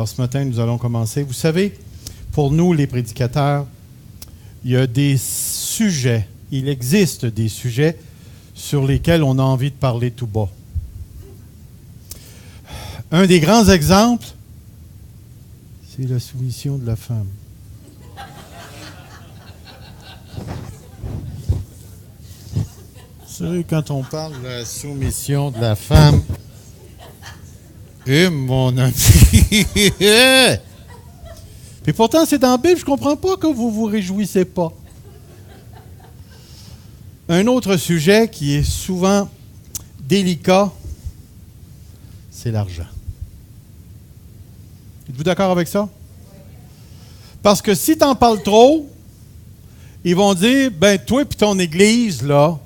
Alors ce matin, nous allons commencer. Vous savez, pour nous les prédicateurs, il y a des sujets, il existe des sujets sur lesquels on a envie de parler tout bas. Un des grands exemples, c'est la soumission de la femme. Vous savez, quand on parle de la soumission de la femme, mon ami! Puis pourtant, c'est dans la Bible, je ne comprends pas que vous ne vous réjouissez pas. Un autre sujet qui est souvent délicat, c'est l'argent. Êtes-vous d'accord avec ça? Parce que si tu en parles trop, ils vont dire, ben toi et ton église, là,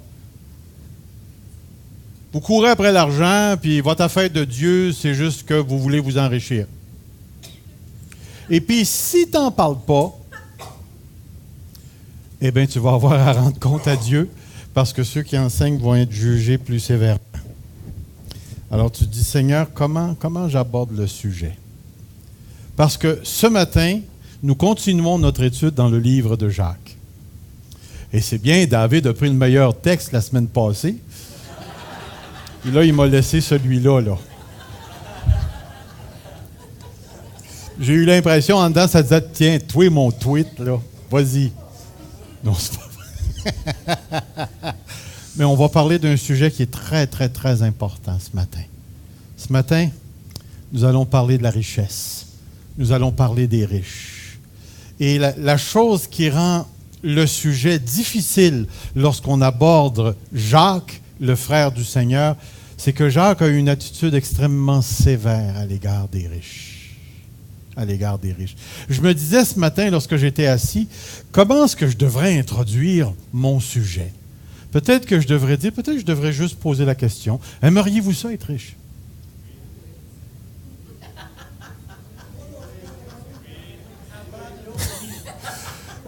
vous courez après l'argent, puis votre affaire de Dieu, c'est juste que vous voulez vous enrichir. Et puis, si tu n'en parles pas, eh bien, tu vas avoir à rendre compte à Dieu, parce que ceux qui enseignent vont être jugés plus sévèrement. Alors, tu te dis, Seigneur, comment j'aborde le sujet? Parce que ce matin, nous continuons notre étude dans le livre de Jacques. Et c'est bien, David a pris le meilleur texte la semaine passée. Et là, il m'a laissé celui-là, là. J'ai eu l'impression, en dedans, ça disait, tiens, toi, mon tweet, là, vas-y. Non, c'est pas vrai. Mais on va parler d'un sujet qui est très, très, très important ce matin. Ce matin, nous allons parler de la richesse. Nous allons parler des riches. Et la chose qui rend le sujet difficile lorsqu'on aborde Jacques, le frère du Seigneur, c'est que Jacques a une attitude extrêmement sévère à l'égard des riches. À l'égard des riches. Je me disais ce matin, lorsque j'étais assis, comment est-ce que je devrais introduire mon sujet? Peut-être que je devrais dire, peut-être que je devrais juste poser la question, aimeriez-vous ça être riche?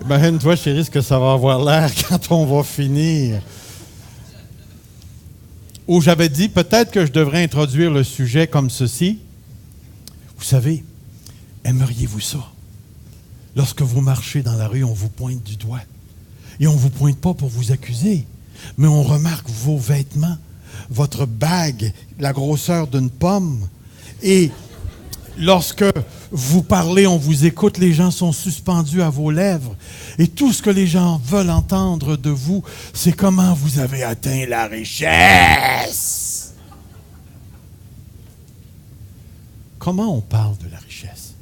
Imagine-toi, chérie, ce que ça va avoir l'air quand on va finir. Ou j'avais dit, peut-être que je devrais introduire le sujet comme ceci. Vous savez, aimeriez-vous ça? Lorsque vous marchez dans la rue, on vous pointe du doigt. Et on ne vous pointe pas pour vous accuser, mais on remarque vos vêtements, votre bague, la grosseur d'une pomme. Et lorsque vous parlez, on vous écoute, les gens sont suspendus à vos lèvres. Et tout ce que les gens veulent entendre de vous, c'est comment vous avez atteint la richesse. Comment on parle de la richesse?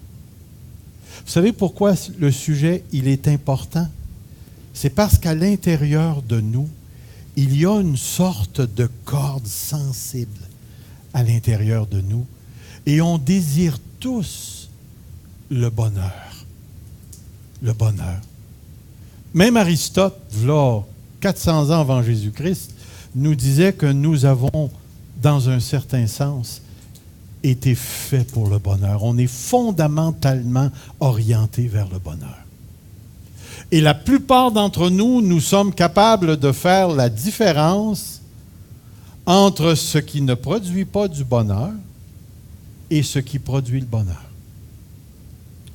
Vous savez pourquoi le sujet, il est important? C'est parce qu'à l'intérieur de nous, il y a une sorte de corde sensible à l'intérieur de nous. Et on désire tous le bonheur. Le bonheur. Même Aristote, là, 400 ans avant Jésus-Christ, nous disait que nous avons, dans un certain sens, été faits pour le bonheur. On est fondamentalement orienté vers le bonheur. Et la plupart d'entre nous, nous sommes capables de faire la différence entre ce qui ne produit pas du bonheur et ce qui produit le bonheur.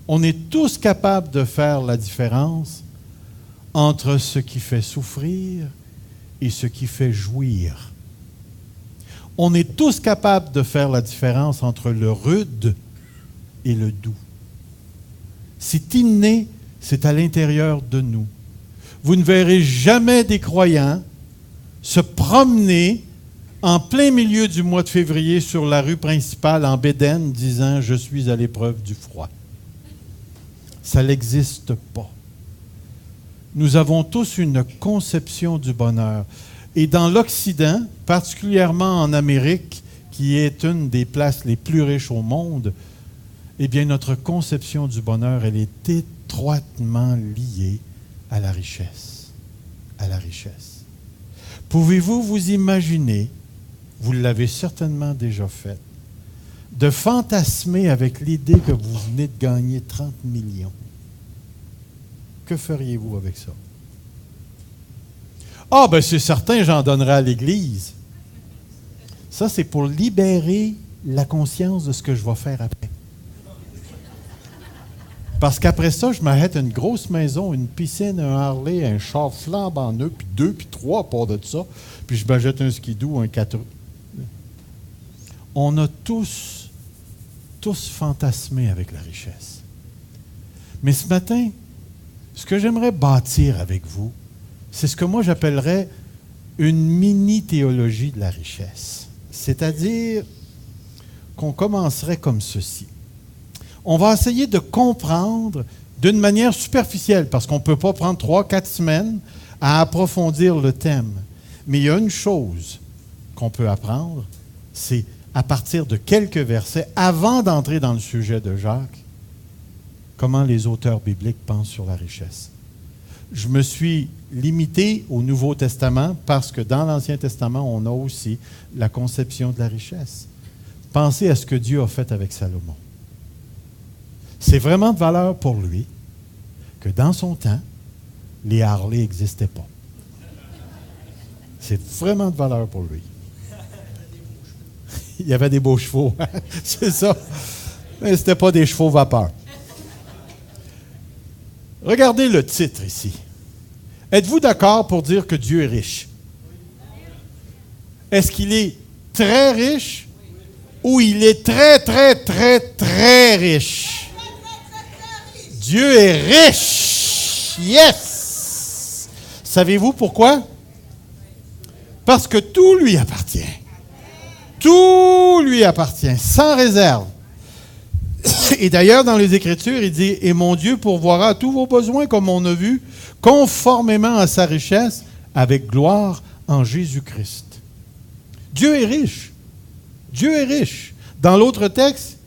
On est tous capables de faire la différence entre ce qui fait souffrir et ce qui fait jouir. On est tous capables de faire la différence entre le rude et le doux. C'est inné, c'est à l'intérieur de nous. Vous ne verrez jamais des croyants se promener en plein milieu du mois de février sur la rue principale en bédaine disant « Je suis à l'épreuve du froid ». Ça n'existe pas. Nous avons tous une conception du bonheur. Et dans l'Occident, particulièrement en Amérique, qui est une des places les plus riches au monde, eh bien, notre conception du bonheur, elle est étroitement liée à la richesse. À la richesse. Pouvez-vous vous imaginer, vous l'avez certainement déjà fait, de fantasmer avec l'idée que vous venez de gagner 30 millions? Que feriez-vous avec ça? Ah, ben c'est certain, j'en donnerai à l'Église. Ça, c'est pour libérer la conscience de ce que je vais faire après. Parce qu'après ça, je m'arrête une grosse maison, une piscine, un Harley, un char flambant neuf, puis 2, puis 3 à part de ça. Puis je m'achète un skidoo, un 4 roues. On a tous fantasmé avec la richesse. Mais ce matin, ce que j'aimerais bâtir avec vous, c'est ce que moi j'appellerais une mini-théologie de la richesse. C'est-à-dire qu'on commencerait comme ceci. On va essayer de comprendre d'une manière superficielle, parce qu'on ne peut pas prendre 3-4 semaines à approfondir le thème. Mais il y a une chose qu'on peut apprendre, c'est à partir de quelques versets, avant d'entrer dans le sujet de Jacques, comment les auteurs bibliques pensent sur la richesse. Je me suis limité au Nouveau Testament parce que dans l'Ancien Testament, on a aussi la conception de la richesse. Pensez à ce que Dieu a fait avec Salomon. C'est vraiment de valeur pour lui que dans son temps, les Harley n'existaient pas. C'est vraiment de valeur pour lui. Il y avait des beaux chevaux, c'est ça. Mais ce n'était pas des chevaux vapeur. Regardez le titre ici. Êtes-vous d'accord pour dire que Dieu est riche? Est-ce qu'il est très riche ou il est très, très, très, très riche? Dieu est riche. Yes! Savez-vous pourquoi? Parce que tout lui appartient. Tout lui appartient, sans réserve. Et d'ailleurs, dans les Écritures, il dit « Et mon Dieu pourvoira tous vos besoins, comme on a vu, conformément à sa richesse, avec gloire en Jésus-Christ. » Dieu est riche. Dieu est riche. Dans l'autre texte,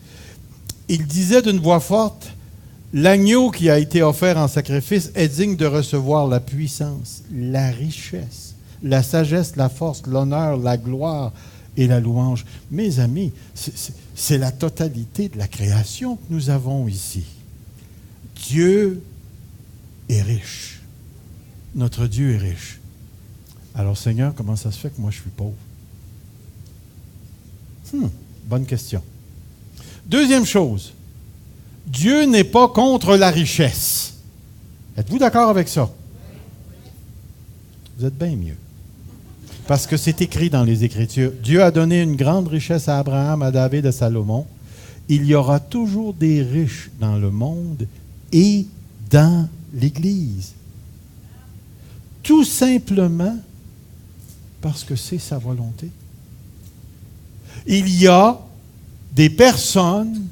il disait d'une voix forte « L'agneau qui a été offert en sacrifice est digne de recevoir la puissance, la richesse, la sagesse, la force, l'honneur, la gloire, et la louange. » Mes amis, c'est la totalité de la création que nous avons ici. Dieu est riche. Notre Dieu est riche. Alors, Seigneur, comment ça se fait que moi je suis pauvre? Bonne question. Deuxième chose, Dieu n'est pas contre la richesse. Êtes-vous d'accord avec ça? Vous êtes bien mieux. Parce que c'est écrit dans les Écritures. Dieu a donné une grande richesse à Abraham, à David, à Salomon. Il y aura toujours des riches dans le monde et dans l'Église. Tout simplement parce que c'est sa volonté. Il y a des personnes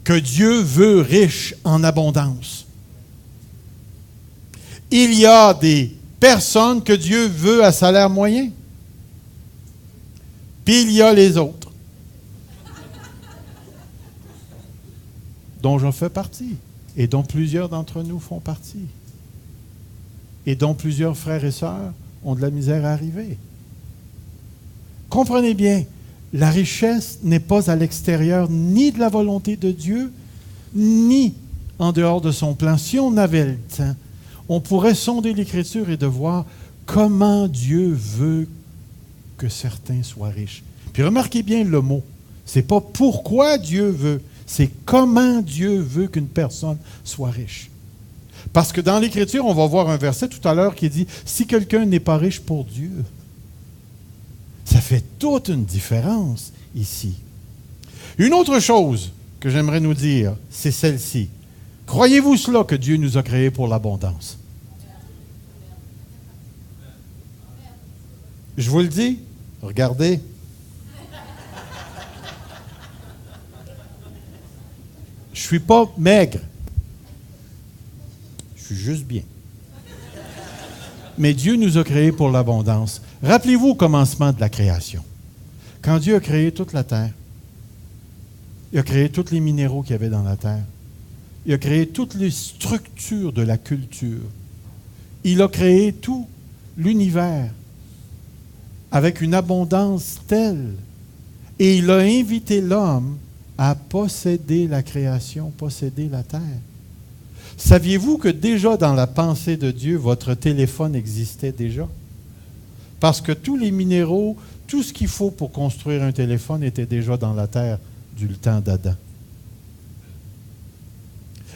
que Dieu veut riches en abondance. Il y a des personne que Dieu veut à salaire moyen. Puis il y a les autres, dont je fais partie, et dont plusieurs d'entre nous font partie, et dont plusieurs frères et sœurs ont de la misère à arriver. Comprenez bien, la richesse n'est pas à l'extérieur ni de la volonté de Dieu, ni en dehors de son plan. Si on avait le temps, on pourrait sonder l'Écriture et de voir comment Dieu veut que certains soient riches. Puis remarquez bien le mot. Ce n'est pas pourquoi Dieu veut, c'est comment Dieu veut qu'une personne soit riche. Parce que dans l'Écriture, on va voir un verset tout à l'heure qui dit « Si quelqu'un n'est pas riche pour Dieu », ça fait toute une différence ici. Une autre chose que j'aimerais nous dire, c'est celle-ci. Croyez-vous cela que Dieu nous a créés pour l'abondance? Je vous le dis, regardez. Je ne suis pas maigre. Je suis juste bien. Mais Dieu nous a créés pour l'abondance. Rappelez-vous au commencement de la création. Quand Dieu a créé toute la terre, il a créé tous les minéraux qu'il y avait dans la terre. Il a créé toutes les structures de la culture. Il a créé tout l'univers avec une abondance telle. Et il a invité l'homme à posséder la création, posséder la terre. Saviez-vous que déjà dans la pensée de Dieu, votre téléphone existait déjà? Parce que tous les minéraux, tout ce qu'il faut pour construire un téléphone était déjà dans la terre du temps d'Adam.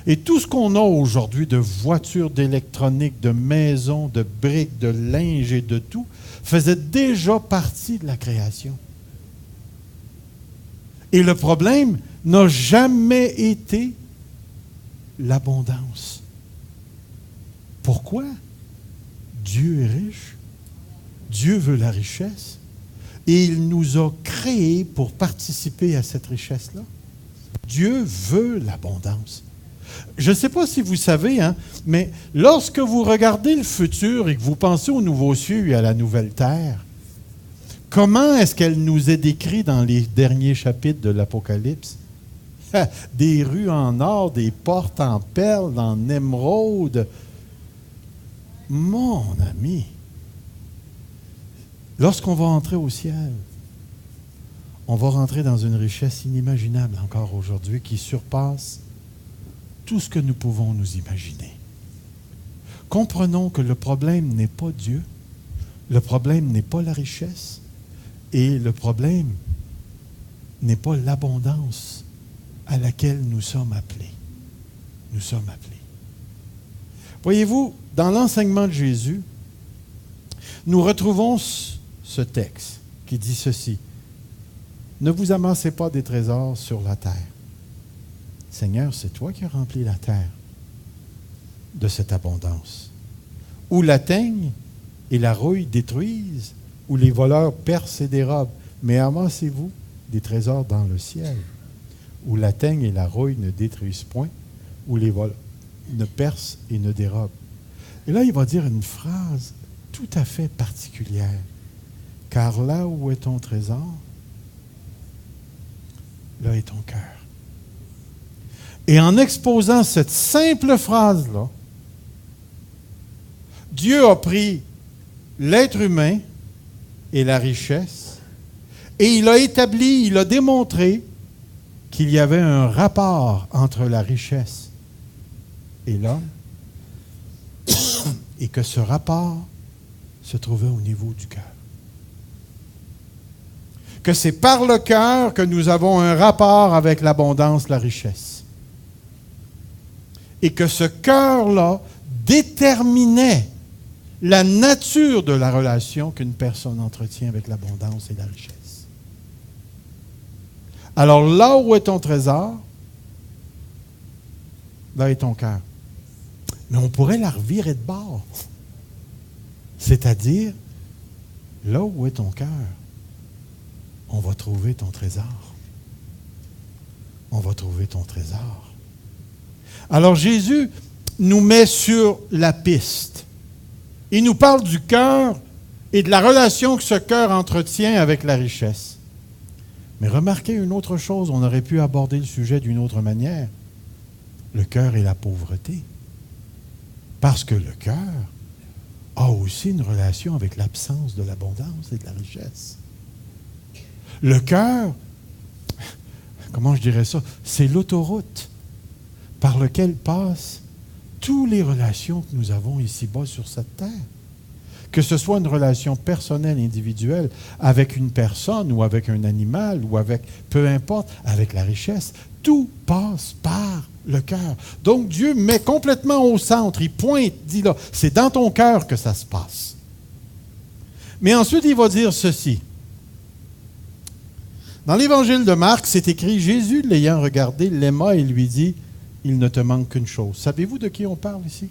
Et tout ce qu'on a aujourd'hui de voitures, d'électronique, de maisons, de briques, de linge et de tout, faisait déjà partie de la création. Et le problème n'a jamais été l'abondance. Pourquoi? Dieu est riche. Dieu veut la richesse. Et il nous a créés pour participer à cette richesse-là. Dieu veut l'abondance. Je ne sais pas si vous savez, mais lorsque vous regardez le futur et que vous pensez au nouveau cieux et à la nouvelle terre, comment est-ce qu'elle nous est décrite dans les derniers chapitres de l'Apocalypse? Des rues en or, des portes en perles, en émeraude. Mon ami, lorsqu'on va entrer au ciel, on va rentrer dans une richesse inimaginable encore aujourd'hui qui surpasse tout ce que nous pouvons nous imaginer. Comprenons que le problème n'est pas Dieu, le problème n'est pas la richesse et le problème n'est pas l'abondance à laquelle nous sommes appelés. Nous sommes appelés. Voyez-vous, dans l'enseignement de Jésus, nous retrouvons ce texte qui dit ceci. Ne vous amassez pas des trésors sur la terre. Seigneur, c'est toi qui as rempli la terre de cette abondance. Où la teigne et la rouille détruisent, où les voleurs percent et dérobent. Mais amassez-vous des trésors dans le ciel, où la teigne et la rouille ne détruisent point, où les voleurs ne percent et ne dérobent. Et là, il va dire une phrase tout à fait particulière. Car là où est ton trésor, là est ton cœur. Et en exposant cette simple phrase-là, Dieu a pris l'être humain et la richesse, et il a établi, il a démontré qu'il y avait un rapport entre la richesse et l'homme, et que ce rapport se trouvait au niveau du cœur. Que c'est par le cœur que nous avons un rapport avec l'abondance, la richesse. Et que ce cœur-là déterminait la nature de la relation qu'une personne entretient avec l'abondance et la richesse. Alors là où est ton trésor, là est ton cœur. Mais on pourrait la revirer de bord. C'est-à-dire, là où est ton cœur, on va trouver ton trésor. On va trouver ton trésor. Alors Jésus nous met sur la piste. Il nous parle du cœur et de la relation que ce cœur entretient avec la richesse. Mais remarquez une autre chose, on aurait pu aborder le sujet d'une autre manière. Le cœur et la pauvreté. Parce que le cœur a aussi une relation avec l'absence de l'abondance et de la richesse. Le cœur, comment je dirais ça, c'est l'autoroute par laquelle passent toutes les relations que nous avons ici-bas sur cette terre. Que ce soit une relation personnelle, individuelle, avec une personne ou avec un animal ou avec, peu importe, avec la richesse, tout passe par le cœur. Donc Dieu met complètement au centre, il pointe, dit là, c'est dans ton cœur que ça se passe. Mais ensuite, il va dire ceci. Dans l'évangile de Marc, c'est écrit, Jésus, l'ayant regardé, l'aima et lui dit, il ne te manque qu'une chose. Savez-vous de qui on parle ici?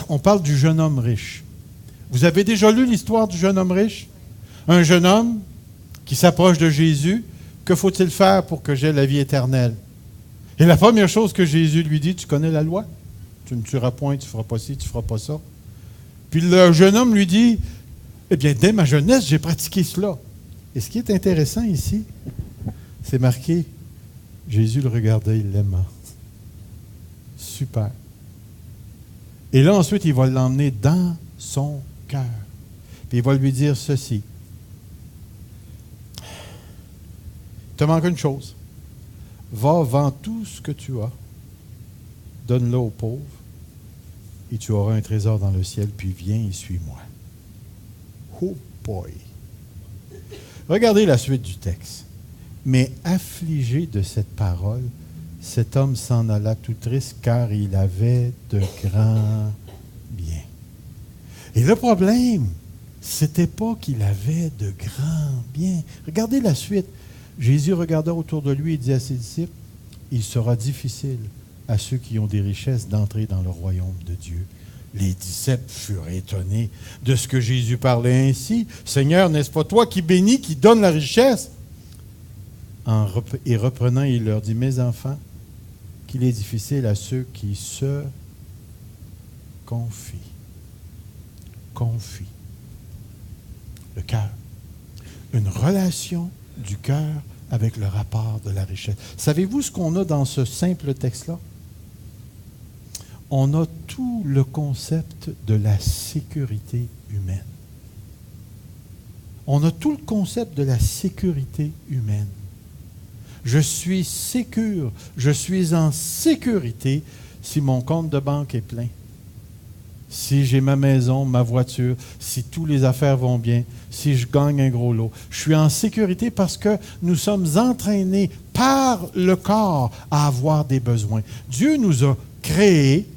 On parle du jeune homme riche. Vous avez déjà lu l'histoire du jeune homme riche? Un jeune homme qui s'approche de Jésus. Que faut-il faire pour que j'aie la vie éternelle? Et la première chose que Jésus lui dit, tu connais la loi? Tu ne tueras point, tu ne feras pas ci, tu ne feras pas ça. Puis le jeune homme lui dit, eh bien, dès ma jeunesse, j'ai pratiqué cela. Et ce qui est intéressant ici, c'est marqué, Jésus le regardait, il l'aima. Super. Et là, ensuite, il va l'emmener dans son cœur. Puis il va lui dire ceci. Il te manque une chose. Va, vends tout ce que tu as, donne-le aux pauvres, et tu auras un trésor dans le ciel, puis viens et suis-moi. Oh boy! Regardez la suite du texte. Mais affligé de cette parole, cet homme s'en alla tout triste car il avait de grands biens. Et le problème, c'était pas qu'il avait de grands biens. Regardez la suite. Jésus regarda autour de lui et dit à ses disciples, « Il sera difficile à ceux qui ont des richesses d'entrer dans le royaume de Dieu. » Les disciples furent étonnés de ce que Jésus parlait ainsi. « Seigneur, n'est-ce pas toi qui bénis, qui donne la richesse? » Et reprenant, il leur dit, « Mes enfants, qu'il est difficile à ceux qui se confient. » Confie. Le cœur. Une relation du cœur avec le rapport de la richesse. Savez-vous ce qu'on a dans ce simple texte-là? On a tout le concept de la sécurité humaine. On a tout le concept de la sécurité humaine. Je suis sécure, je suis en sécurité si mon compte de banque est plein. Si j'ai ma maison, ma voiture, si toutes les affaires vont bien, si je gagne un gros lot. Je suis en sécurité parce que nous sommes entraînés par le corps à avoir des besoins. Dieu nous a créés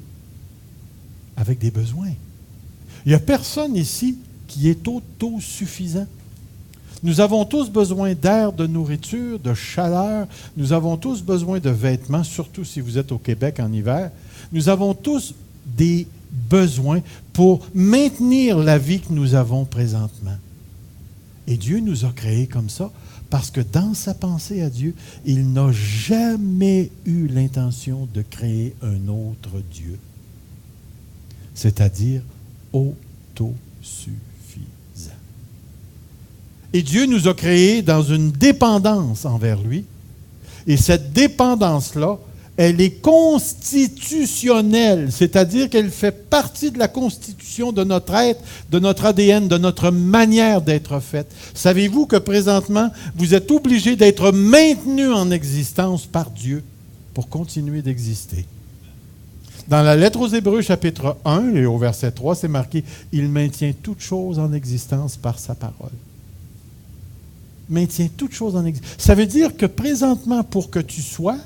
avec des besoins. Il n'y a personne ici qui est autosuffisant. Nous avons tous besoin d'air, de nourriture, de chaleur. Nous avons tous besoin de vêtements, surtout si vous êtes au Québec en hiver. Nous avons tous des besoins pour maintenir la vie que nous avons présentement. Et Dieu nous a créés comme ça parce que dans sa pensée à Dieu, il n'a jamais eu l'intention de créer un autre Dieu, c'est-à-dire autosuffisant. Et Dieu nous a créés dans une dépendance envers lui. Et cette dépendance-là, elle est constitutionnelle, c'est-à-dire qu'elle fait partie de la constitution de notre être, de notre ADN, de notre manière d'être faite. Savez-vous que présentement, vous êtes obligé d'être maintenu en existence par Dieu pour continuer d'exister? Dans la lettre aux Hébreux, chapitre 1, et au verset 3, c'est marqué « Il maintient toutes choses en existence par sa parole. » Maintient toutes choses en existence. Ça veut dire que présentement, pour que tu sois,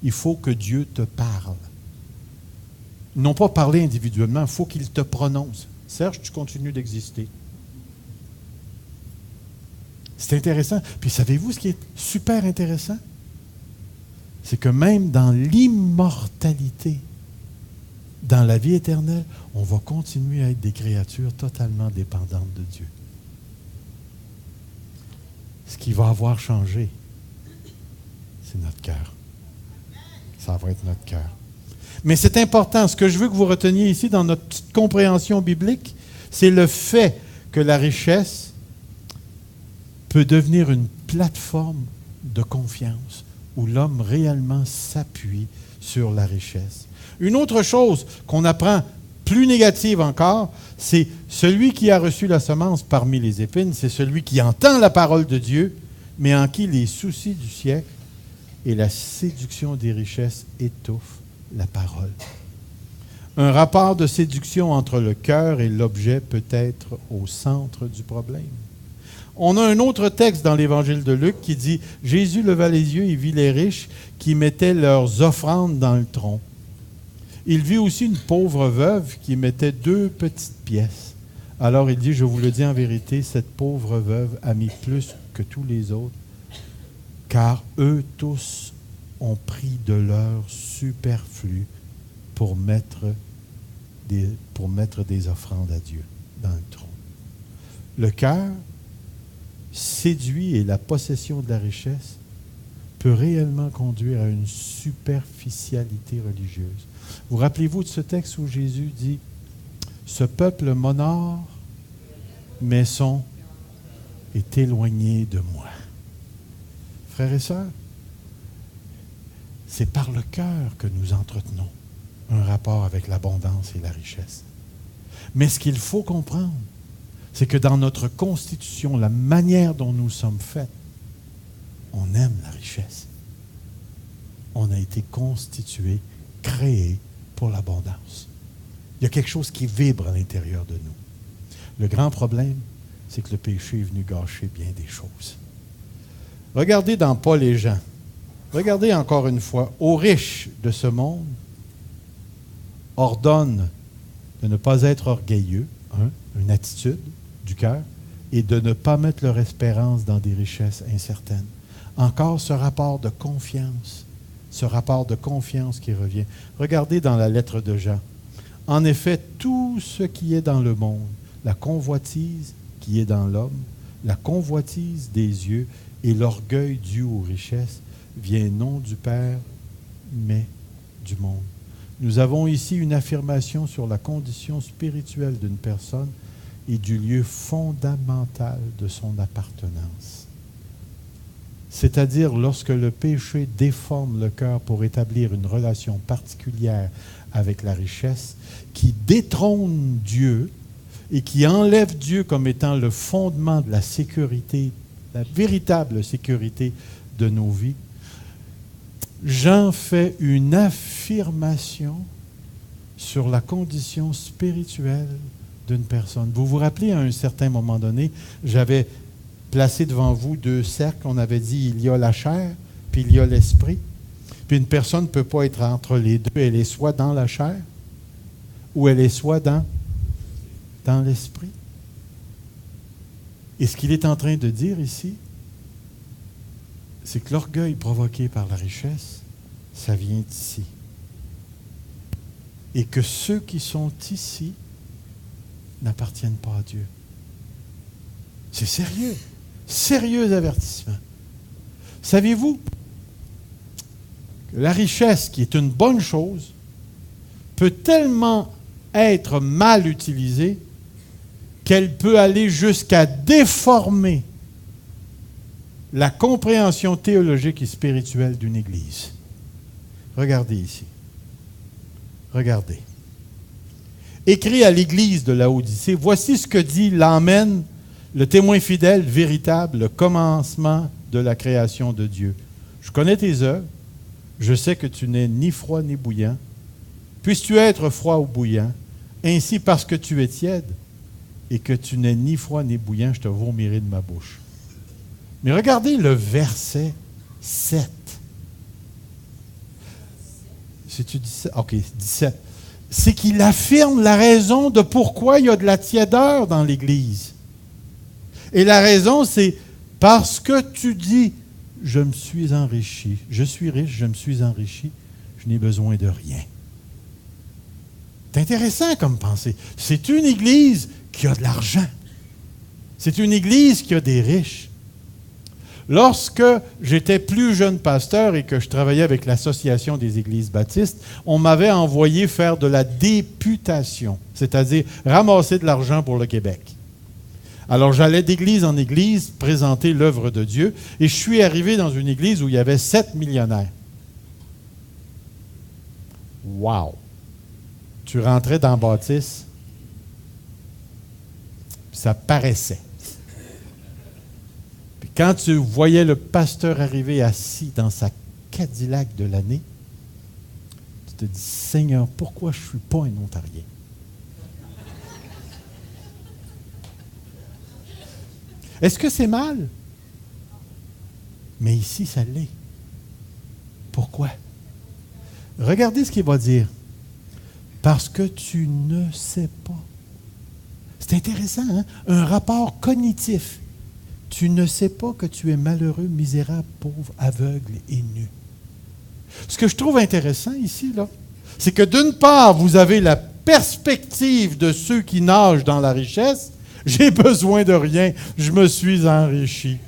il faut que Dieu te parle. Non pas parler individuellement, il faut qu'il te prononce. Serge, tu continues d'exister. C'est intéressant. Puis savez-vous ce qui est super intéressant? C'est que même dans l'immortalité, dans la vie éternelle, on va continuer à être des créatures totalement dépendantes de Dieu. Ce qui va avoir changé, c'est notre cœur. Ça va être notre cœur. Mais c'est important. Ce que je veux que vous reteniez ici dans notre petite compréhension biblique, c'est le fait que la richesse peut devenir une plateforme de confiance où l'homme réellement s'appuie sur la richesse. Une autre chose qu'on apprend plus négative encore, c'est celui qui a reçu la semence parmi les épines, c'est celui qui entend la parole de Dieu, mais en qui les soucis du siècle et la séduction des richesses étouffent la parole. Un rapport de séduction entre le cœur et l'objet peut être au centre du problème. On a un autre texte dans l'Évangile de Luc qui dit « Jésus leva les yeux et vit les riches qui mettaient leurs offrandes dans le tronc. Il vit aussi une pauvre veuve qui mettait 2 petites pièces. Alors il dit, je vous le dis en vérité, cette pauvre veuve a mis plus que tous les autres, car eux tous ont pris de leur superflu pour mettre des offrandes à Dieu dans le tronc. Le cœur séduit et la possession de la richesse peut réellement conduire à une superficialité religieuse. Vous rappelez-vous de ce texte où Jésus dit « Ce peuple m'honore, mais est éloigné de moi. » Frères et sœurs, c'est par le cœur que nous entretenons un rapport avec l'abondance et la richesse. Mais ce qu'il faut comprendre, c'est que dans notre constitution, la manière dont nous sommes faits, on aime la richesse. On a été constitué, créé pour l'abondance. Il y a quelque chose qui vibre à l'intérieur de nous. Le grand problème, c'est que le péché est venu gâcher bien des choses. Regardez dans Paul et Jean. Regardez encore une fois, aux riches de ce monde, ordonne de ne pas être orgueilleux, une attitude du cœur, et de ne pas mettre leur espérance dans des richesses incertaines. Encore ce rapport de confiance qui revient. Regardez dans la lettre de Jean. En effet, tout ce qui est dans le monde, la convoitise qui est dans l'homme, la convoitise des yeux et l'orgueil dû aux richesses, vient non du Père, mais du monde. Nous avons ici une affirmation sur la condition spirituelle d'une personne et du lieu fondamental de son appartenance. C'est-à-dire lorsque le péché déforme le cœur pour établir une relation particulière avec la richesse, qui détrône Dieu et qui enlève Dieu comme étant le fondement de la sécurité, la véritable sécurité de nos vies, Jean fait une affirmation sur la condition spirituelle d'une personne. Vous vous rappelez, à un certain moment donné, j'avais placé devant vous deux cercles. On avait dit, il y a la chair, puis il y a l'esprit. Puis une personne ne peut pas être entre les deux. Elle est soit dans la chair, ou elle est soit dans l'esprit. Et ce qu'il est en train de dire ici, c'est que l'orgueil provoqué par la richesse, ça vient d'ici. Et que ceux qui sont ici n'appartiennent pas à Dieu. C'est sérieux. Sérieux avertissement. Savez-vous que la richesse, qui est une bonne chose, peut tellement être mal utilisée qu'elle peut aller jusqu'à déformer la compréhension théologique et spirituelle d'une Église. Regardez ici. Regardez. Écrit à l'Église de Laodicée, voici ce que dit l'Amen, le témoin fidèle, véritable, le commencement de la création de Dieu. Je connais tes œuvres, je sais que tu n'es ni froid ni bouillant. Puisses-tu être froid ou bouillant, ainsi parce que tu es tiède et que tu n'es ni froid ni bouillant, je te vomirai de ma bouche. Mais regardez le verset 7. C'est-tu 17? OK, 17. C'est qu'il affirme la raison de pourquoi il y a de la tiédeur dans l'Église. Et la raison, c'est parce que tu dis, je me suis enrichi, je suis riche, je me suis enrichi, je n'ai besoin de rien. C'est intéressant comme pensée. C'est une Église qui a de l'argent. C'est une Église qui a des riches. Lorsque j'étais plus jeune pasteur et que je travaillais avec l'Association des Églises baptistes, on m'avait envoyé faire de la députation, c'est-à-dire ramasser de l'argent pour le Québec. Alors j'allais d'église en église présenter l'œuvre de Dieu et je suis arrivé dans une église où il y avait 7 millionnaires. Wow! Tu rentrais dans la bâtisse, ça paraissait. Puis quand tu voyais le pasteur arriver assis dans sa Cadillac de l'année, tu te dis, Seigneur, pourquoi je ne suis pas un Ontarien? Est-ce que c'est mal? Mais ici, ça l'est. Pourquoi? Regardez ce qu'il va dire. Parce que tu ne sais pas. C'est intéressant, hein? Un rapport cognitif. Tu ne sais pas que tu es malheureux, misérable, pauvre, aveugle et nu. Ce que je trouve intéressant ici, là, c'est que d'une part, vous avez la perspective de ceux qui nagent dans la richesse. J'ai besoin de rien, je me suis enrichi.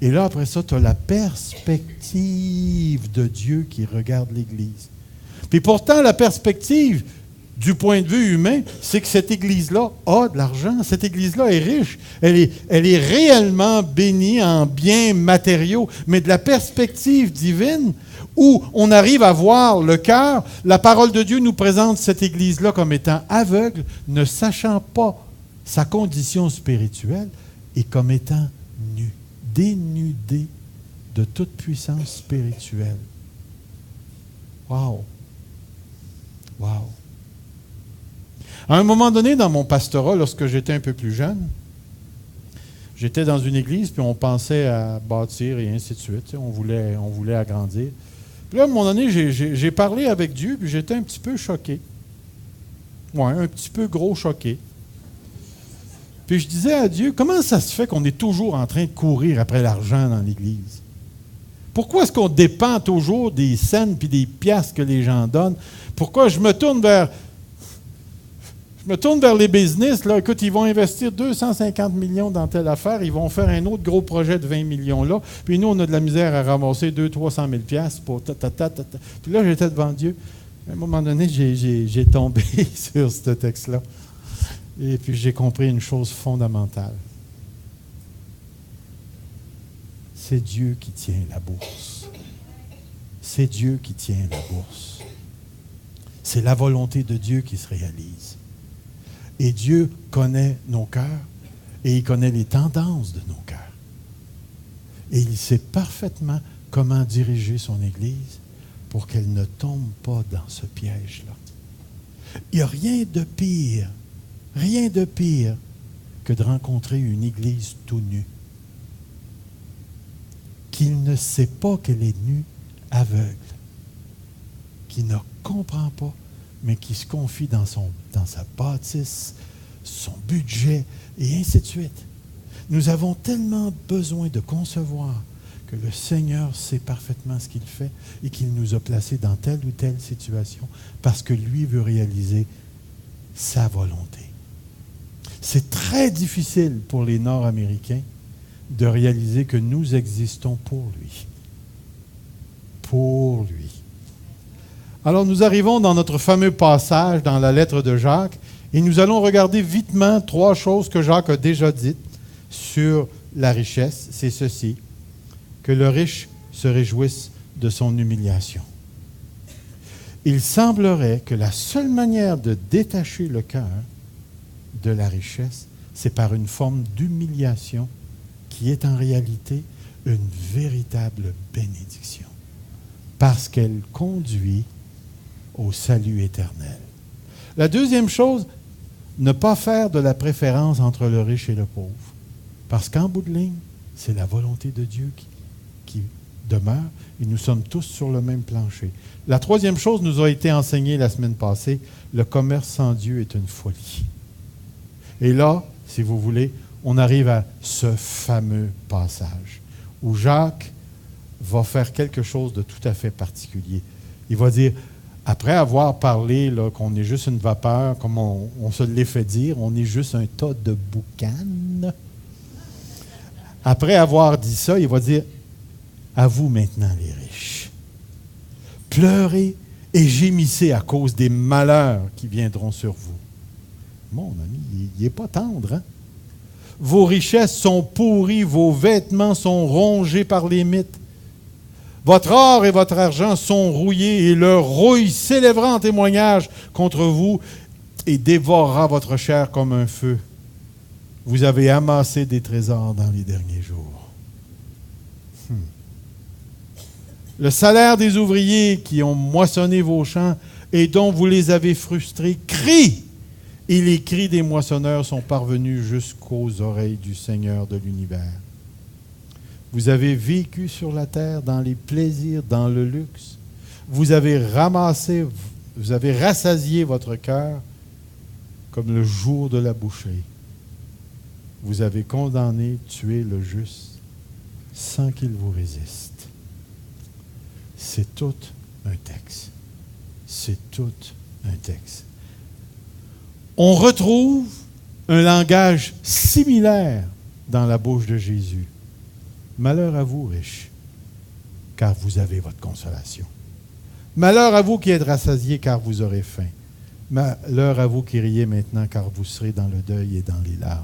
Et là, après ça, tu as la perspective de Dieu qui regarde l'Église. Puis pourtant, la perspective, du point de vue humain, c'est que cette Église-là a de l'argent. Cette Église-là est riche. Elle est réellement bénie en biens matériaux. Mais de la perspective divine, où on arrive à voir le cœur, la parole de Dieu nous présente cette Église-là comme étant aveugle, ne sachant pas sa condition spirituelle, et comme étant nue, dénudée de toute puissance spirituelle. Wow! Wow! À un moment donné, dans mon pastorat, lorsque j'étais un peu plus jeune, J'étais dans une église, puis on pensait à bâtir et ainsi de suite. On voulait agrandir. Puis là, à un moment donné, j'ai parlé avec Dieu, puis j'étais un petit peu choqué. Ouais, un petit peu gros choqué. Puis je disais à Dieu, comment ça se fait qu'on est toujours en train de courir après l'argent dans l'Église? Pourquoi est-ce qu'on dépend toujours des cents puis des piastres que les gens donnent? Pourquoi je me tourne vers les business, là, écoute, ils vont investir 250 millions dans telle affaire, ils vont faire un autre gros projet de 20 millions là, puis nous, on a de la misère à ramasser 200-300 000 piastres pour ta. Puis là, j'étais devant Dieu. À un moment donné, j'ai tombé sur ce texte-là. Et puis j'ai compris une chose fondamentale. C'est Dieu qui tient la bourse. C'est Dieu qui tient la bourse. C'est la volonté de Dieu qui se réalise. Et Dieu connaît nos cœurs et il connaît les tendances de nos cœurs. Et il sait parfaitement comment diriger son Église pour qu'elle ne tombe pas dans ce piège-là. Il n'y a rien de pire que de rencontrer une Église tout nue, qui ne sait pas qu'elle est nue, aveugle, qui ne comprend pas, mais qui se confie dans sa bâtisse, son budget, et ainsi de suite. Nous avons tellement besoin de concevoir que le Seigneur sait parfaitement ce qu'il fait et qu'il nous a placés dans telle ou telle situation parce que lui veut réaliser sa volonté. C'est très difficile pour les Nord-Américains de réaliser que nous existons pour lui. Pour lui. Alors nous arrivons dans notre fameux passage dans la lettre de Jacques et nous allons regarder vitement 3 choses que Jacques a déjà dites sur la richesse. C'est ceci, que le riche se réjouisse de son humiliation. Il semblerait que la seule manière de détacher le cœur de la richesse, c'est par une forme d'humiliation qui est en réalité une véritable bénédiction, parce qu'elle conduit au salut éternel. La deuxième chose, ne pas faire de la préférence entre le riche et le pauvre, parce qu'en bout de ligne, c'est la volonté de Dieu qui demeure et nous sommes tous sur le même plancher. La troisième chose nous a été enseignée la semaine passée, le commerce sans Dieu est une folie. Et là, si vous voulez, on arrive à ce fameux passage où Jacques va faire quelque chose de tout à fait particulier. Il va dire, après avoir parlé là, qu'on est juste une vapeur, comme on se l'est fait dire, on est juste un tas de boucanes. Après avoir dit ça, il va dire, à vous maintenant les riches, pleurez et gémissez à cause des malheurs qui viendront sur vous. Mon ami, il n'est pas tendre, hein? Vos richesses sont pourries, vos vêtements sont rongés par les mites. Votre or et votre argent sont rouillés et leur rouille s'élèvera en témoignage contre vous et dévorera votre chair comme un feu. Vous avez amassé des trésors dans les derniers jours. Le salaire des ouvriers qui ont moissonné vos champs et dont vous les avez frustrés crie. Et les cris des moissonneurs sont parvenus jusqu'aux oreilles du Seigneur de l'univers. Vous avez vécu sur la terre dans les plaisirs, dans le luxe. Vous avez rassasié votre cœur comme le jour de la bouchée. Vous avez condamné, tué le juste sans qu'il vous résiste. C'est tout un texte. C'est tout un texte. On retrouve un langage similaire dans la bouche de Jésus. Malheur à vous, riches, car vous avez votre consolation. Malheur à vous qui êtes rassasiés, car vous aurez faim. Malheur à vous qui riez maintenant, car vous serez dans le deuil et dans les larmes.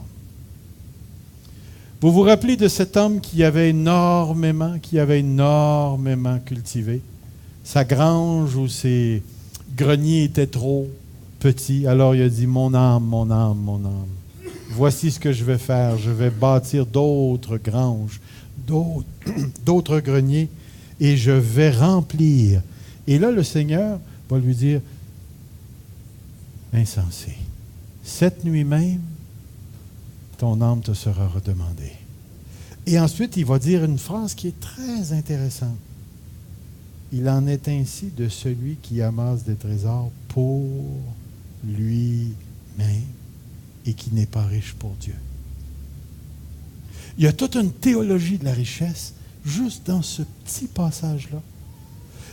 Vous vous rappelez de cet homme qui avait énormément cultivé? Sa grange ou ses greniers étaient trop petits. Alors il a dit, mon âme, mon âme, mon âme. Voici ce que je vais faire. Je vais bâtir d'autres granges, d'autres greniers, et je vais remplir. Et là, le Seigneur va lui dire, insensé, cette nuit même, ton âme te sera redemandée. Et ensuite, il va dire une phrase qui est très intéressante. Il en est ainsi de celui qui amasse des trésors pour lui-même et qui n'est pas riche pour Dieu. Il y a toute une théologie de la richesse juste dans ce petit passage-là.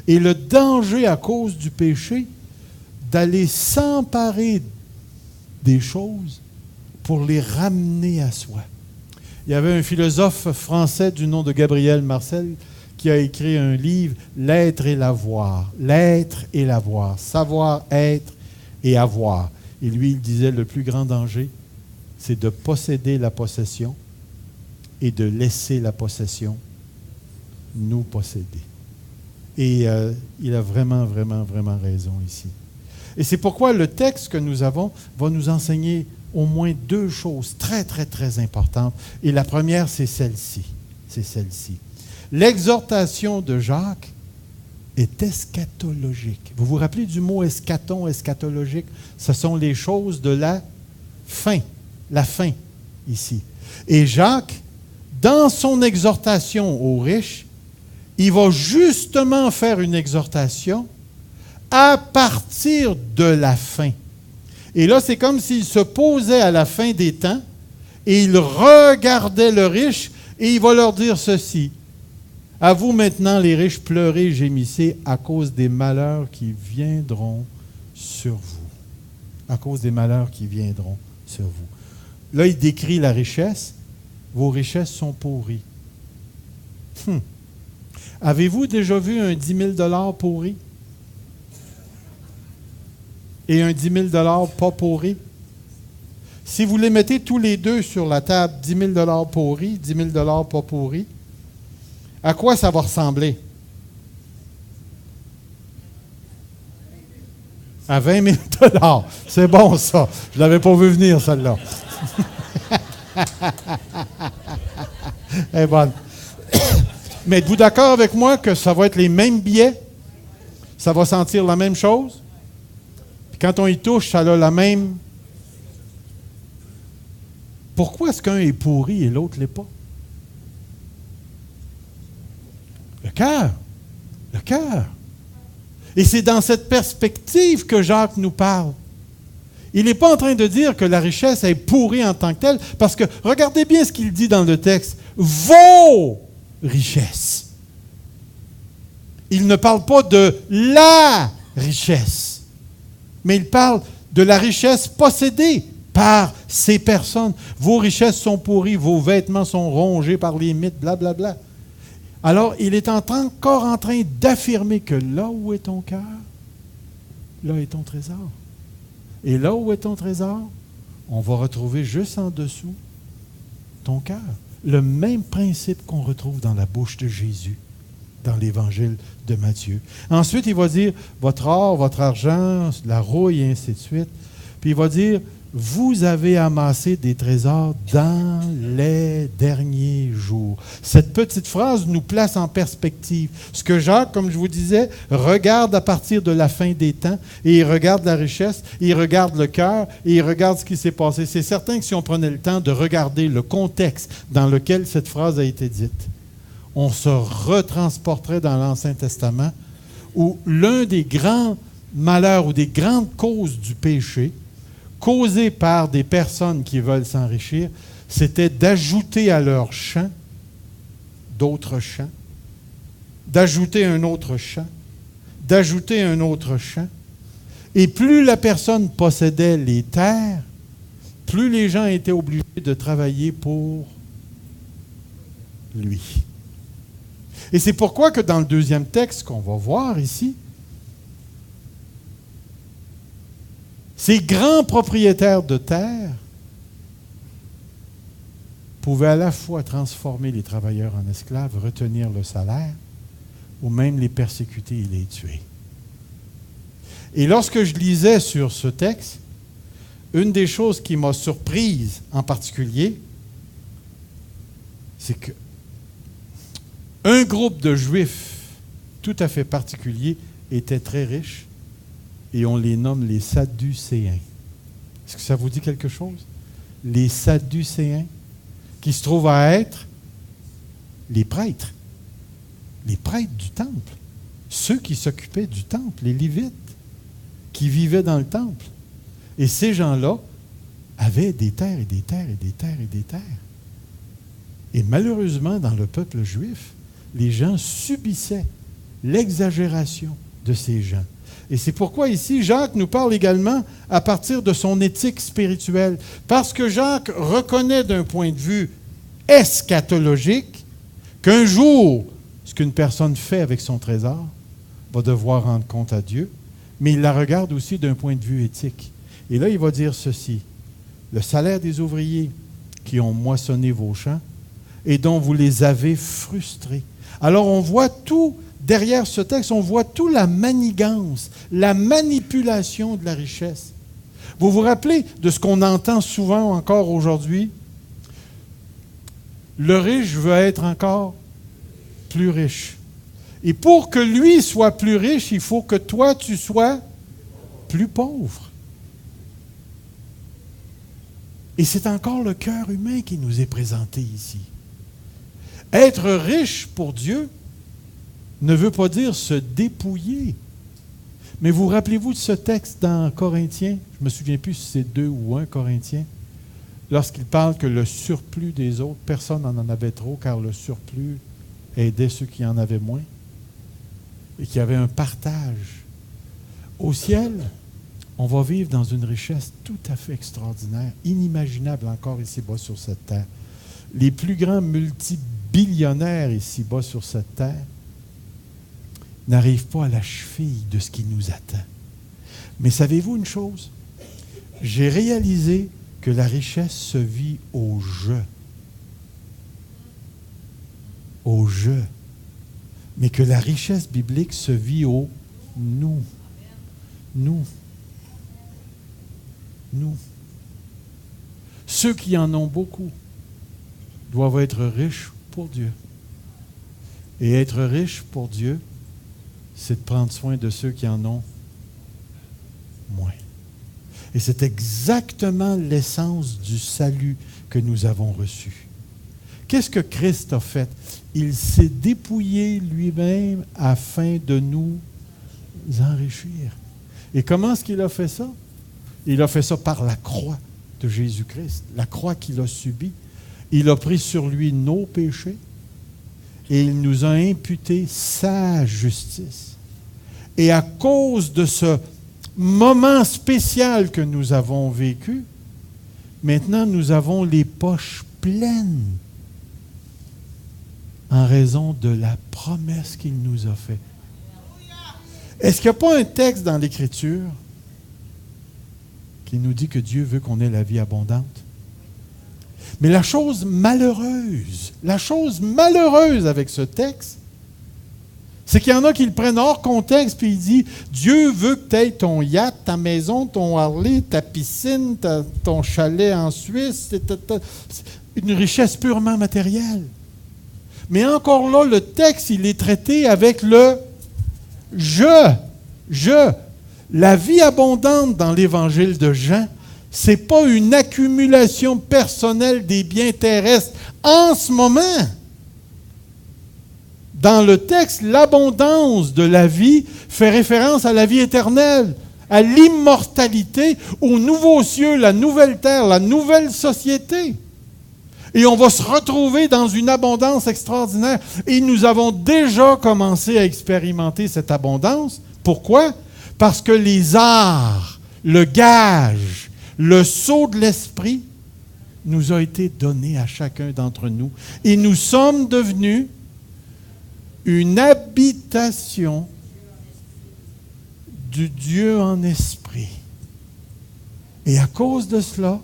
Et le danger à cause du péché d'aller s'emparer des choses pour les ramener à soi. Il y avait un philosophe français du nom de Gabriel Marcel qui a écrit un livre, L'être et l'avoir. L'être et l'avoir. Savoir être et avoir. Et lui, il disait, le plus grand danger, c'est de posséder la possession et de laisser la possession nous posséder. Et il a vraiment, vraiment, vraiment raison ici. Et c'est pourquoi le texte que nous avons va nous enseigner au moins deux choses très, très, très importantes. Et la première, c'est celle-ci. C'est celle-ci. L'exhortation de Jacques est eschatologique. Vous vous rappelez du mot eschaton, eschatologique? Ce sont les choses de la fin ici. Et Jacques, dans son exhortation aux riches, il va justement faire une exhortation à partir de la fin. Et là, c'est comme s'il se posait à la fin des temps et il regardait le riche et il va leur dire ceci. À vous maintenant, les riches, pleurez, gémissez à cause des malheurs qui viendront sur vous. À cause des malheurs qui viendront sur vous. Là, il décrit la richesse. Vos richesses sont pourries. Avez-vous déjà vu un 10 000 pourri? Et un 10 000 pas pourri? Si vous les mettez tous les deux sur la table, 10 000 pourris, 10 000 pas pourris, à quoi ça va ressembler? À 20 000 $. C'est bon, ça. Je ne l'avais pas vu venir, celle-là. Elle est bonne. Mais êtes-vous d'accord avec moi que ça va être les mêmes billets? Ça va sentir la même chose? Puis quand on y touche, ça a la même... Pourquoi est-ce qu'un est pourri et l'autre ne l'est pas? Le cœur. Le cœur. Et c'est dans cette perspective que Jacques nous parle. Il n'est pas en train de dire que la richesse est pourrie en tant que telle, parce que regardez bien ce qu'il dit dans le texte. Vos richesses. Il ne parle pas de la richesse, mais il parle de la richesse possédée par ces personnes. Vos richesses sont pourries, vos vêtements sont rongés par les mythes, blablabla. Alors, il est encore en train d'affirmer que là où est ton cœur, là est ton trésor. Et là où est ton trésor, on va retrouver juste en dessous ton cœur. Le même principe qu'on retrouve dans la bouche de Jésus, dans l'évangile de Matthieu. Ensuite, il va dire, votre or, votre argent, la rouille, et ainsi de suite. Puis il va dire, vous avez amassé des trésors dans les derniers jours. Cette petite phrase nous place en perspective. Ce que Jacques, comme je vous disais, regarde à partir de la fin des temps, et il regarde la richesse, il regarde le cœur, et il regarde ce qui s'est passé. C'est certain que si on prenait le temps de regarder le contexte dans lequel cette phrase a été dite, on se retransporterait dans l'Ancien Testament, où l'un des grands malheurs ou des grandes causes du péché, causé par des personnes qui veulent s'enrichir, c'était d'ajouter à leur champ d'autres champs, d'ajouter un autre champ, d'ajouter un autre champ. Et plus la personne possédait les terres, plus les gens étaient obligés de travailler pour lui. Et c'est pourquoi que dans le deuxième texte qu'on va voir ici, ces grands propriétaires de terre pouvaient à la fois transformer les travailleurs en esclaves, retenir le salaire, ou même les persécuter et les tuer. Et lorsque je lisais sur ce texte, une des choses qui m'a surprise en particulier, c'est que un groupe de Juifs tout à fait particulier était très riche, et on les nomme les Sadducéens. Est-ce que ça vous dit quelque chose? Les Sadducéens, qui se trouvent à être les prêtres du temple, ceux qui s'occupaient du temple, les Lévites, qui vivaient dans le temple. Et ces gens-là avaient des terres et des terres et des terres et des terres. Et malheureusement, dans le peuple juif, les gens subissaient l'exagération de ces gens. Et c'est pourquoi ici, Jacques nous parle également à partir de son éthique spirituelle. Parce que Jacques reconnaît d'un point de vue eschatologique qu'un jour, ce qu'une personne fait avec son trésor va devoir rendre compte à Dieu, mais il la regarde aussi d'un point de vue éthique. Et là, il va dire ceci: le salaire des ouvriers qui ont moissonné vos champs et dont vous les avez frustrés. Alors, on voit tout, derrière ce texte, on voit tout la manigance, la manipulation de la richesse. Vous vous rappelez de ce qu'on entend souvent encore aujourd'hui? Le riche veut être encore plus riche. Et pour que lui soit plus riche, il faut que toi, tu sois plus pauvre. Et c'est encore le cœur humain qui nous est présenté ici. Être riche pour Dieu ne veut pas dire se dépouiller. Mais vous rappelez-vous de ce texte dans Corinthiens? Je ne me souviens plus si c'est 2 ou 1 Corinthiens. Lorsqu'il parle que le surplus des autres, personne n'en avait trop, car le surplus aidait ceux qui en avaient moins. Et qu'il y avait un partage. Au ciel, on va vivre dans une richesse tout à fait extraordinaire, inimaginable encore ici-bas sur cette terre. Les plus grands multibillionnaires ici-bas sur cette terre n'arrivent pas à la cheville de ce qui nous attend. Mais savez-vous une chose? J'ai réalisé que la richesse se vit au jeu. Au jeu. Mais que la richesse biblique se vit au nous. Nous. Nous. Ceux qui en ont beaucoup doivent être riches pour Dieu. Et être riche pour Dieu, c'est de prendre soin de ceux qui en ont moins. Et c'est exactement l'essence du salut que nous avons reçu. Qu'est-ce que Christ a fait? Il s'est dépouillé lui-même afin de nous enrichir. Et comment est-ce qu'il a fait ça? Il a fait ça par la croix de Jésus-Christ, la croix qu'il a subie. Il a pris sur lui nos péchés et il nous a imputé sa justice. Et à cause de ce moment spécial que nous avons vécu, maintenant nous avons les poches pleines en raison de la promesse qu'il nous a faite. Est-ce qu'il n'y a pas un texte dans l'Écriture qui nous dit que Dieu veut qu'on ait la vie abondante? Mais la chose malheureuse avec ce texte, c'est qu'il y en a qui le prennent hors contexte puis il dit Dieu veut que tu aies ton yacht, ta maison, ton Harley, ta piscine, ton chalet en Suisse, une richesse purement matérielle. Mais encore là, le texte, il est traité avec le je. La vie abondante dans l'Évangile de Jean, ce n'est pas une accumulation personnelle des biens terrestres. En ce moment, dans le texte, l'abondance de la vie fait référence à la vie éternelle, à l'immortalité, aux nouveaux cieux, la nouvelle terre, la nouvelle société. Et on va se retrouver dans une abondance extraordinaire. Et nous avons déjà commencé à expérimenter cette abondance. Pourquoi? Parce que les arts, le gage, le sceau de l'esprit nous a été donné à chacun d'entre nous. Et nous sommes devenus une habitation du Dieu en esprit. Et à cause de cela,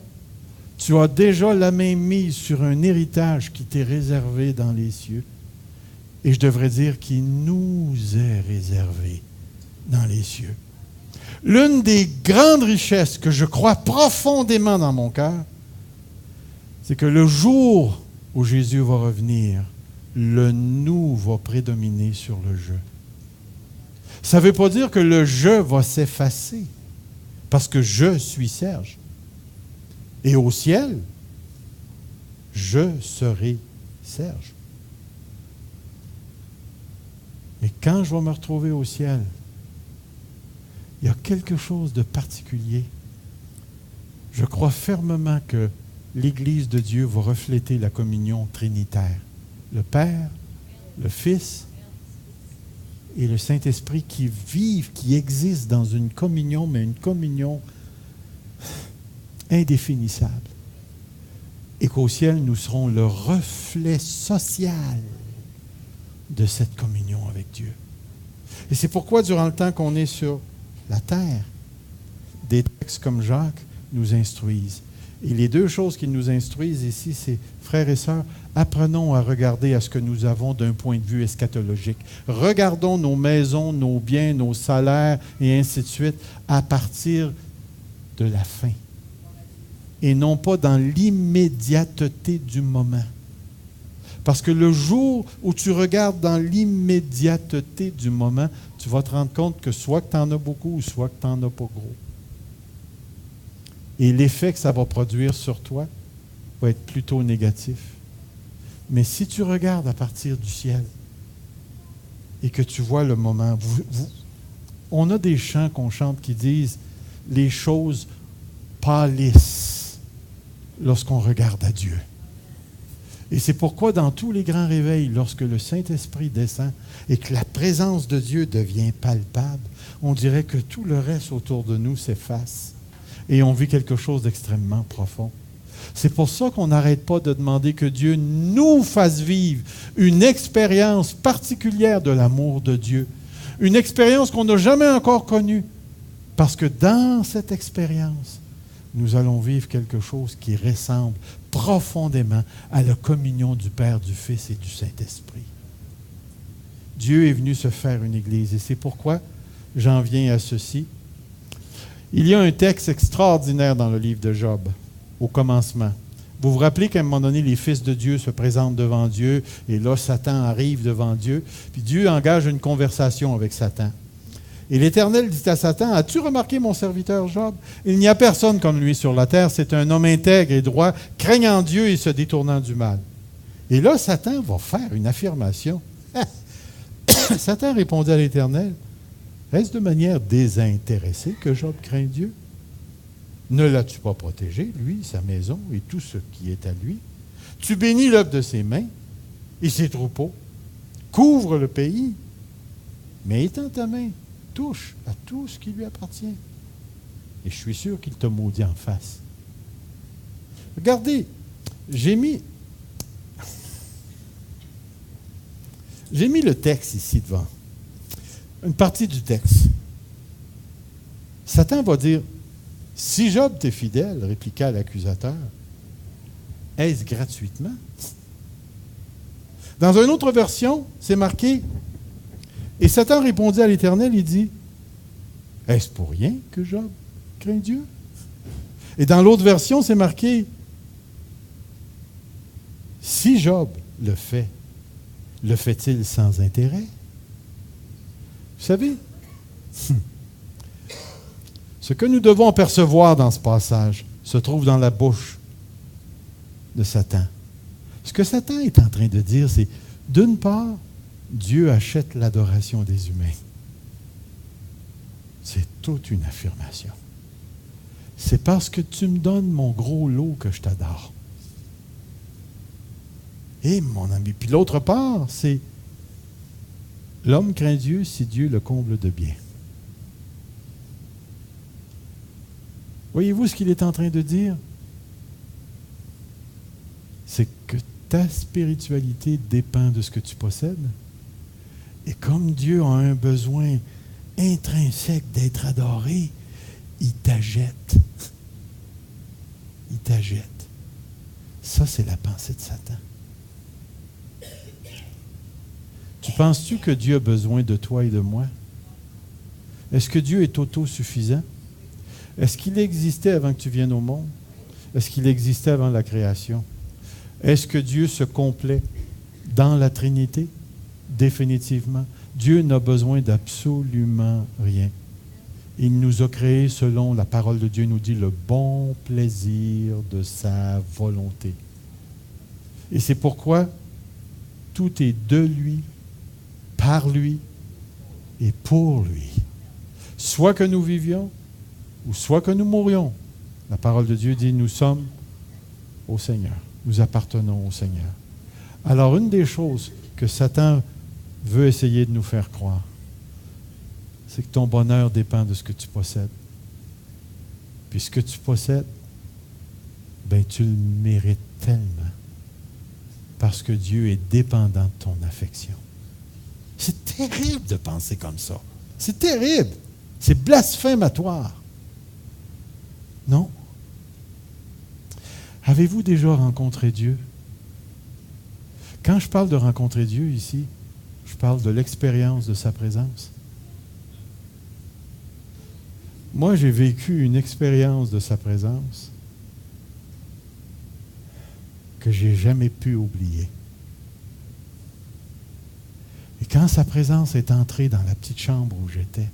tu as déjà la main mise sur un héritage qui t'est réservé dans les cieux. Et je devrais dire qui nous est réservé dans les cieux. L'une des grandes richesses que je crois profondément dans mon cœur, c'est que le jour où Jésus va revenir, le nous va prédominer sur le je. Ça ne veut pas dire que le je va s'effacer, parce que je suis Serge. Et au ciel, je serai Serge. Mais quand je vais me retrouver au ciel, il y a quelque chose de particulier. Je crois fermement que l'Église de Dieu va refléter la communion trinitaire. Le Père, le Fils et le Saint-Esprit qui vivent, qui existent dans une communion, mais une communion indéfinissable. Et qu'au ciel, nous serons le reflet social de cette communion avec Dieu. Et c'est pourquoi, durant le temps qu'on est sur la terre, des textes comme Jacques nous instruisent. Et les deux choses qui nous instruisent ici, c'est, frères et sœurs, apprenons à regarder à ce que nous avons d'un point de vue eschatologique. Regardons nos maisons, nos biens, nos salaires, et ainsi de suite, à partir de la fin. Et non pas dans l'immédiateté du moment. Parce que le jour où tu regardes dans l'immédiateté du moment, tu vas te rendre compte que soit que tu en as beaucoup, ou soit que tu n'en as pas gros. Et l'effet que ça va produire sur toi va être plutôt négatif. Mais si tu regardes à partir du ciel et que tu vois le moment, on a des chants qu'on chante qui disent « Les choses pâlissent lorsqu'on regarde à Dieu ». Et c'est pourquoi dans tous les grands réveils, lorsque le Saint-Esprit descend et que la présence de Dieu devient palpable, on dirait que tout le reste autour de nous s'efface. Et on vit quelque chose d'extrêmement profond. C'est pour ça qu'on n'arrête pas de demander que Dieu nous fasse vivre une expérience particulière de l'amour de Dieu. Une expérience qu'on n'a jamais encore connue. Parce que dans cette expérience, nous allons vivre quelque chose qui ressemble profondément à la communion du Père, du Fils et du Saint-Esprit. Dieu est venu se faire une Église. Et c'est pourquoi j'en viens à ceci. Il y a un texte extraordinaire dans le livre de Job, au commencement. Vous vous rappelez qu'à un moment donné, les fils de Dieu se présentent devant Dieu, et là, Satan arrive devant Dieu, puis Dieu engage une conversation avec Satan. Et l'Éternel dit à Satan, « As-tu remarqué mon serviteur Job? Il n'y a personne comme lui sur la terre, c'est un homme intègre et droit, craignant Dieu et se détournant du mal. » Et là, Satan va faire une affirmation. Satan répondit à l'Éternel, « Est-ce de manière désintéressée que Job craint Dieu? Ne l'as-tu pas protégé, lui, sa maison et tout ce qui est à lui? Tu bénis l'œuvre de ses mains et ses troupeaux. Couvre le pays, mais étends ta main, touche à tout ce qui lui appartient. Et je suis sûr qu'il te maudit en face. » Regardez, j'ai mis le texte ici devant. Une partie du texte. Satan va dire, « Si Job t'est fidèle, répliqua l'accusateur, est-ce gratuitement? » Dans une autre version, c'est marqué, « Et Satan répondit à l'Éternel, il dit, « Est-ce pour rien que Job craint Dieu? » Et dans l'autre version, c'est marqué, « Si Job le fait-il sans intérêt? » Vous savez, ce que nous devons percevoir dans ce passage se trouve dans la bouche de Satan. Ce que Satan est en train de dire, c'est, d'une part, Dieu achète l'adoration des humains. C'est toute une affirmation. C'est parce que tu me donnes mon gros lot que je t'adore. Et mon ami, puis l'autre part, c'est l'homme craint Dieu si Dieu le comble de bien. Voyez-vous ce qu'il est en train de dire? C'est que ta spiritualité dépend de ce que tu possèdes. Et comme Dieu a un besoin intrinsèque d'être adoré, il t'achète. Il t'achète. Ça, c'est la pensée de Satan. Tu penses-tu que Dieu a besoin de toi et de moi? Est-ce que Dieu est autosuffisant? Est-ce qu'il existait avant que tu viennes au monde? Est-ce qu'il existait avant la création? Est-ce que Dieu se complaît dans la Trinité? Définitivement. Dieu n'a besoin d'absolument rien. Il nous a créés selon, la parole de Dieu nous dit, le bon plaisir de sa volonté. Et c'est pourquoi tout est de lui, par lui et pour lui. Soit que nous vivions, ou soit que nous mourions. La parole de Dieu dit, nous sommes au Seigneur. Nous appartenons au Seigneur. Alors, une des choses que Satan veut essayer de nous faire croire, c'est que ton bonheur dépend de ce que tu possèdes. Puis ce que tu possèdes, ben tu le mérites tellement. Parce que Dieu est dépendant de ton affection. C'est terrible de penser comme ça. C'est terrible. C'est blasphématoire. Non? Avez-vous déjà rencontré Dieu? Quand je parle de rencontrer Dieu ici, je parle de l'expérience de sa présence. Moi, j'ai vécu une expérience de sa présence que je n'ai jamais pu oublier. Et quand sa présence est entrée dans la petite chambre où j'étais,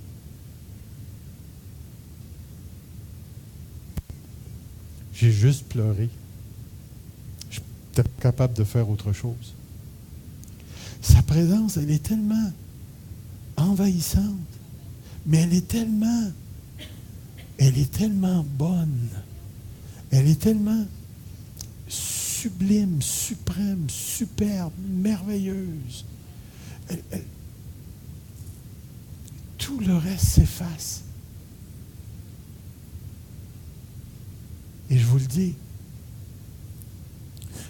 j'ai juste pleuré. Je n'étais pas capable de faire autre chose. Sa présence, elle est tellement envahissante, mais elle est tellement bonne. Elle est tellement sublime, suprême, superbe, merveilleuse. Tout le reste s'efface. Et je vous le dis,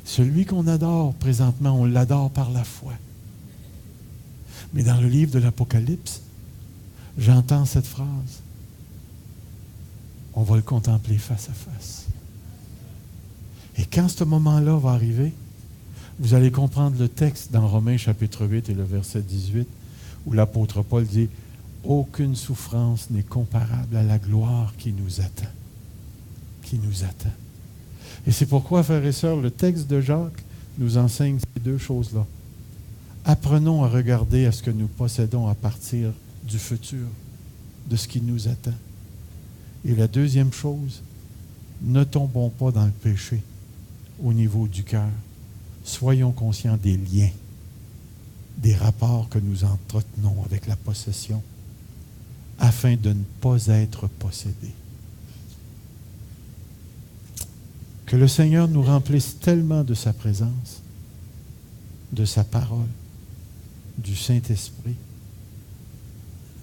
celui qu'on adore présentement, on l'adore par la foi. Mais dans le livre de l'Apocalypse, j'entends cette phrase. On va le contempler face à face. Et quand ce moment-là va arriver, vous allez comprendre le texte dans Romains chapitre 8 et le verset 18, où l'apôtre Paul dit « Aucune souffrance n'est comparable à la gloire qui nous attend. » Qui nous attend. Et c'est pourquoi, frères et sœurs, le texte de Jacques nous enseigne ces deux choses-là. Apprenons à regarder à ce que nous possédons à partir du futur, de ce qui nous attend. Et la deuxième chose, ne tombons pas dans le péché au niveau du cœur. Soyons conscients des liens, des rapports que nous entretenons avec la possession, afin de ne pas être possédés. Que le Seigneur nous remplisse tellement de sa présence, de sa parole, du Saint-Esprit,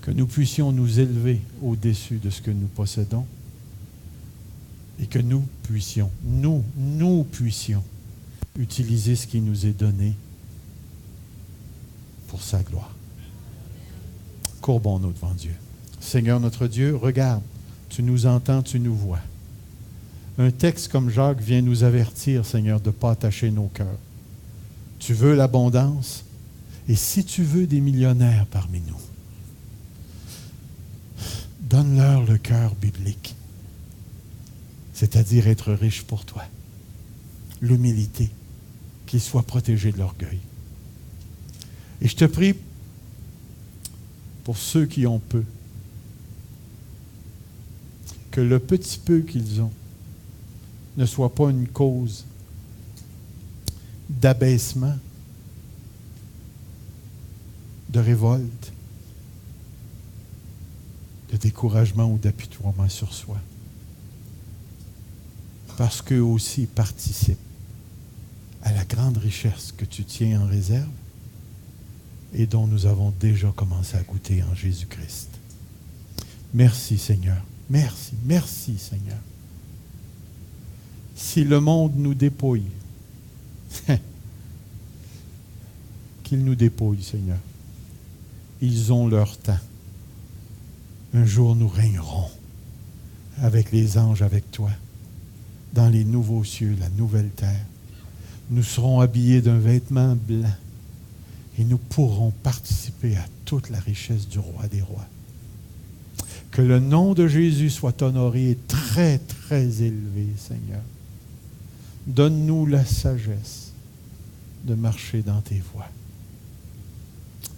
que nous puissions nous élever au-dessus de ce que nous possédons et que nous puissions utiliser ce qui nous est donné pour sa gloire. Courbons-nous devant Dieu. Seigneur notre Dieu, regarde, tu nous entends, tu nous vois. Un texte comme Jacques vient nous avertir, Seigneur, de ne pas attacher nos cœurs. Tu veux l'abondance, et si tu veux des millionnaires parmi nous, donne-leur le cœur biblique, c'est-à-dire être riche pour toi, l'humilité, qu'ils soient protégés de l'orgueil. Et je te prie pour ceux qui ont peu, que le petit peu qu'ils ont ne soit pas une cause d'abaissement, de révolte, de découragement ou d'apitoiement sur soi. Parce qu'eux aussi participent à la grande richesse que tu tiens en réserve et dont nous avons déjà commencé à goûter en Jésus-Christ. Merci Seigneur. Merci, merci Seigneur. Si le monde nous dépouille, qu'il nous dépouille, Seigneur. Ils ont leur temps. Un jour, nous régnerons avec les anges, avec toi, dans les nouveaux cieux, la nouvelle terre. Nous serons habillés d'un vêtement blanc et nous pourrons participer à toute la richesse du roi des rois. Que le nom de Jésus soit honoré et très, très élevé, Seigneur. Donne-nous la sagesse de marcher dans tes voies.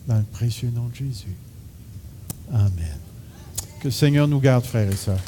Dans le précieux nom de Jésus. Amen. Que le Seigneur nous garde, frères et sœurs.